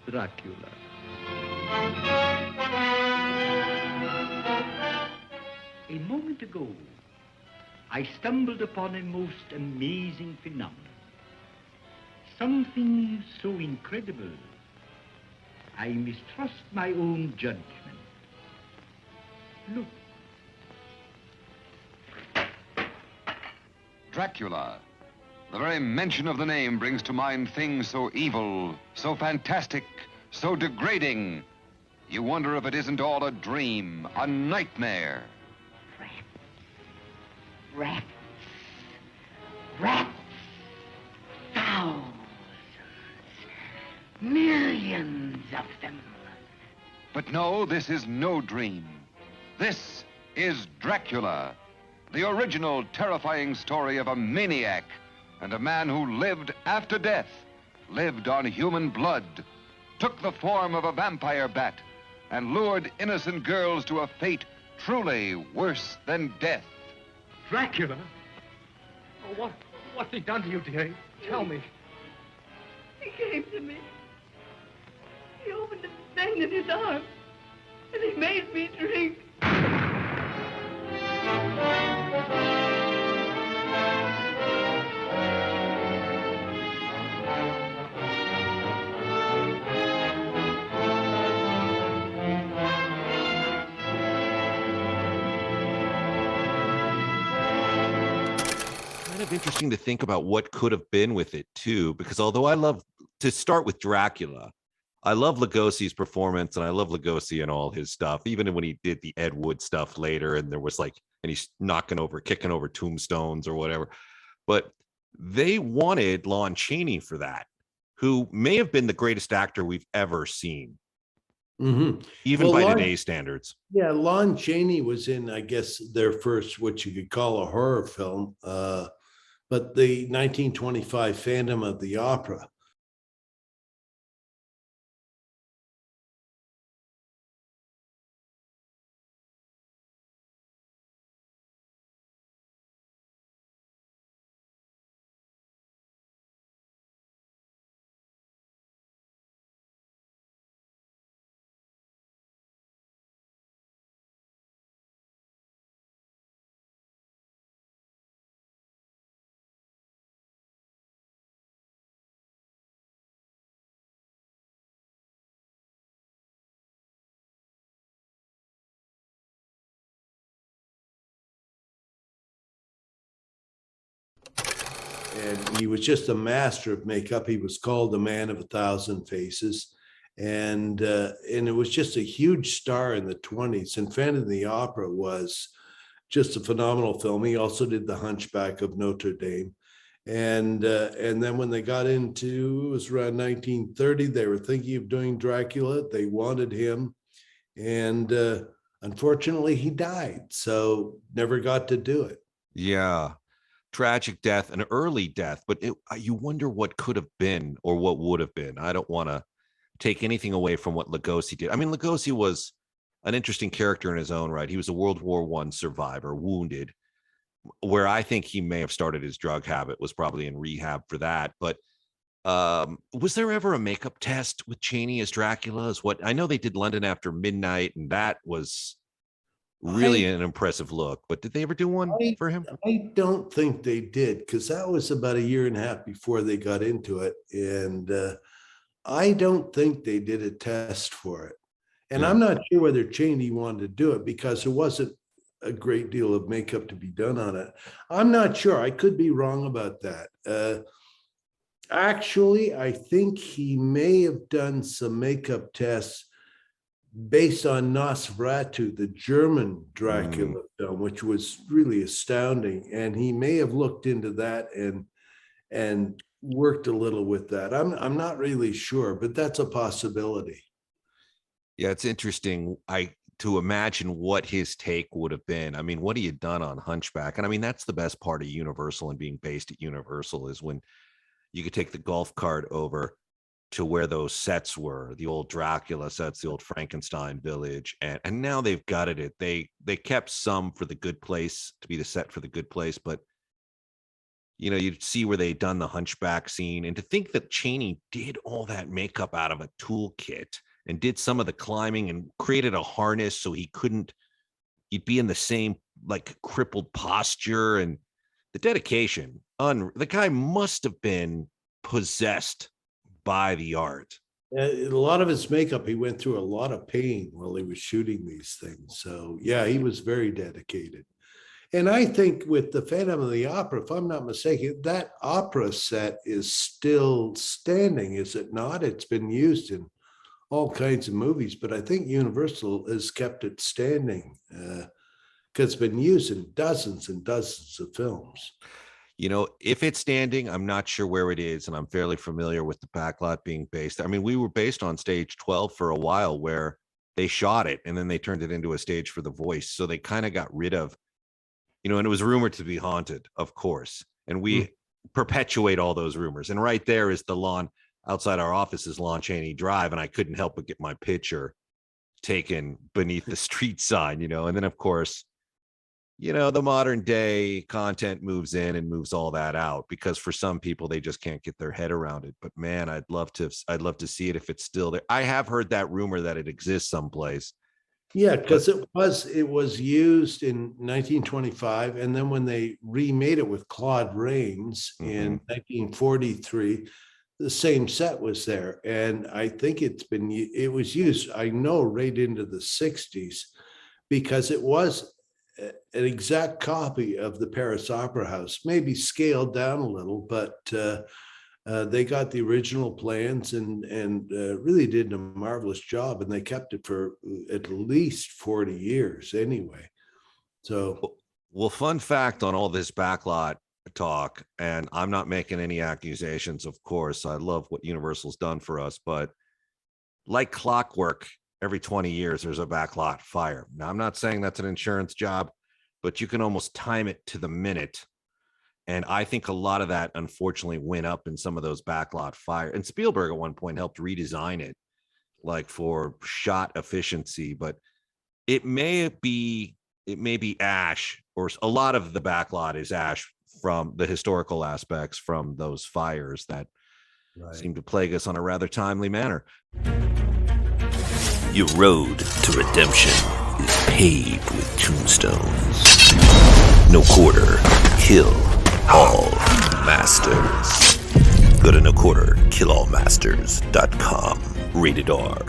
Dracula. A moment ago, I stumbled upon a most amazing phenomenon. Something so incredible, I mistrust my own judgment. Look. Dracula. The very mention of the name brings to mind things so evil, so fantastic, so degrading. You wonder if it isn't all a dream, a nightmare. Rats. Rats. Thousands. Millions of them. But no, this is no dream. This is Dracula, the original terrifying story of a maniac and a man who lived after death, lived on human blood, took the form of a vampire bat, and lured innocent girls to a fate truly worse than death. Dracula? Oh, what's he done to you, dearie? Tell me. He came to me. He opened a thing in his arm, and he made me drink. Kind of interesting to think about what could have been with it too, because although I love to start with Dracula, I love Lugosi's performance and I love Lugosi and all his stuff, even when he did the Ed Wood stuff later and there was like, and he's kicking over tombstones or whatever. But they wanted Lon Chaney for that, who may have been the greatest actor we've ever seen. Mm-hmm. Even by today's standards. Yeah, Lon Chaney was in, I guess, their first, what you could call a horror film, but the 1925 Phantom of the Opera. And he was just a master of makeup. He was called the Man of 1,000 Faces. And it was just a huge star in the 20s. And Phantom of the Opera was just a phenomenal film. He also did The Hunchback of Notre Dame. And then when they got into, it was around 1930, they were thinking of doing Dracula. They wanted him. And unfortunately, he died. So never got to do it. Yeah. Tragic death, an early death, but you wonder what could have been or what would have been. I don't want to take anything away from what Lugosi did. I mean, Lugosi was an interesting character in his own right. He was a World War I survivor, wounded, where I think he may have started his drug habit, was probably in rehab for that. But was there ever a makeup test with Chaney as Dracula? Is what I know they did London After Midnight, and that was really an impressive look. But did they ever do one for him? I don't think they did, because that was about a year and a half before they got into it. And I don't think they did a test for it. And I'm not sure whether Chaney wanted to do it because there wasn't a great deal of makeup to be done on it. I'm not sure. I could be wrong about that. Actually, I think he may have done some makeup tests based on Nosferatu, the German Dracula film, which was really astounding. And he may have looked into that and worked a little with that. I'm not really sure, but that's a possibility. Yeah, it's interesting to imagine what his take would have been. I mean, what he had done on Hunchback. And I mean, that's the best part of Universal and being based at Universal is when you could take the golf cart over to where those sets were, the old Dracula sets, the old Frankenstein village. And now they've gutted it. They kept some for the Good Place to be the set for the Good Place, but you know, you'd see where they'd done the hunchback scene. And to think that Chaney did all that makeup out of a toolkit and did some of the climbing and created a harness so he'd be in the same like crippled posture, and the dedication. The guy must have been possessed by the art. A lot of his makeup, he went through a lot of pain while he was shooting these things. So yeah, he was very dedicated. And I think with the Phantom of the Opera, if I'm not mistaken, that opera set is still standing, is it not? It's been used in all kinds of movies, but I think Universal has kept it standing because it's been used in dozens and dozens of films. You know, if it's standing, I'm not sure where it is, and I'm fairly familiar with the backlot being based. I mean, we were based on stage 12 for a while where they shot it and then they turned it into a stage for The Voice. So they kind of got rid of, you know, and it was rumored to be haunted, of course. And we perpetuate all those rumors. And right there is the lawn outside our office is Lon Chaney Drive. And I couldn't help but get my picture taken beneath the street sign, you know. And then, of course, you know, the modern day content moves in and moves all that out because for some people, they just can't get their head around it. But man, I'd love to see it if it's still there. I have heard that rumor that it exists someplace. Yeah, because it was used in 1925, and then when they remade it with Claude Rains in 1943, the same set was there, and I think it was used, I know, right into the 60s, because it was an exact copy of the Paris Opera House, maybe scaled down a little, but they got the original plans and really did a marvelous job, and they kept it for at least 40 years anyway. So, well, fun fact on all this backlot talk, and I'm not making any accusations, of course. I love what Universal's done for us, but like clockwork, every 20 years there's a backlot fire. Now, I'm not saying that's an insurance job, but you can almost time it to the minute. And I think a lot of that, unfortunately, went up in some of those backlot fire. And Spielberg at one point helped redesign it, like for shot efficiency. But it may be ash, or a lot of the backlot is ash from the historical aspects from those fires that seem to plague us on a rather timely manner. Your road to redemption is paved with tombstones. No quarter, kill all masters. Go to noquarterkillallmasters.com. Rated R.